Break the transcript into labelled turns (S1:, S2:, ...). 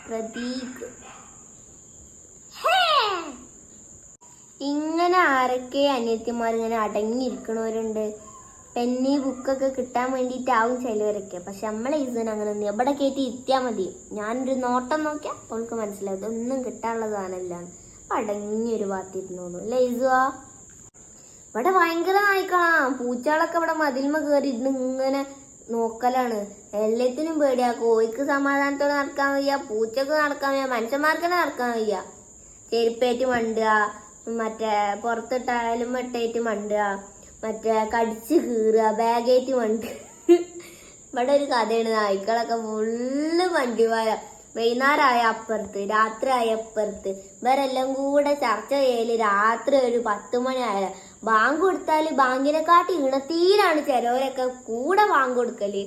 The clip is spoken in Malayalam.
S1: പ്രതീക്. ഇങ്ങനെ ആരൊക്കെ അനിയത്തിമാർ ഇങ്ങനെ അടങ്ങിയിരിക്കണവരുണ്ട്. പെന്നി ബുക്കൊക്കെ കിട്ടാൻ വേണ്ടിയിട്ടാവും ചിലവരൊക്കെ. പക്ഷെ നമ്മളെ ഈസന് അങ്ങനെ ഒന്നും എവിടെ കയറ്റി ഇരുത്തിയാൽ മതി. ഞാനൊരു നോട്ടം നോക്കിയാൽ അവൾക്ക് മനസ്സിലാവും ഇതൊന്നും കിട്ടാനുള്ളതാണല്ല. അടങ്ങിയൊരു ഭാഗത്തിരുന്നോളൂ അല്ലേ ഈസുവാ? ഇവിടെ ഭയങ്കര നായ്ക്കളാ. പൂച്ചകളൊക്കെ ഇവിടെ മതിൽമ കയറി ഇരുന്ന് ഇങ്ങനെ നോക്കലാണ്. എല്ലാത്തിനും പേടിയാ. കോഴിക്ക് സമാധാനത്തോടെ നടക്കാൻ വയ്യ, പൂച്ചക്ക് നടക്കാൻ വയ്യ, മനുഷ്യന്മാർക്ക് തന്നെ നടക്കാൻ വയ്യ. ചെരുപ്പേറ്റ് മണ്ടുക, മറ്റേ പുറത്തിട്ടായാലും വെട്ടേറ്റ് മണ്ടുക, മറ്റേ കടിച്ച് കീറുക, ബാഗേറ്റ് മണ്ട്. ഇവിടെ ഒരു കഥയാണ്. നായ്ക്കളൊക്കെ ഫുള്ള് വണ്ടിമാര. വൈകുന്നേരമായ അപ്പുറത്ത്, രാത്രി ആയ അപ്പുറത്ത്. ഇവരെല്ലാം കൂടെ ചർച്ച ചെയ്യല് രാത്രി ഒരു 10 മണിയായ. ബാങ്ക് കൊടുത്താല് ബാങ്കിനെക്കാട്ടി ഇണത്തീരാണ് ചിലവരൊക്കെ കൂടെ ബാങ്ക് കൊടുക്കല്.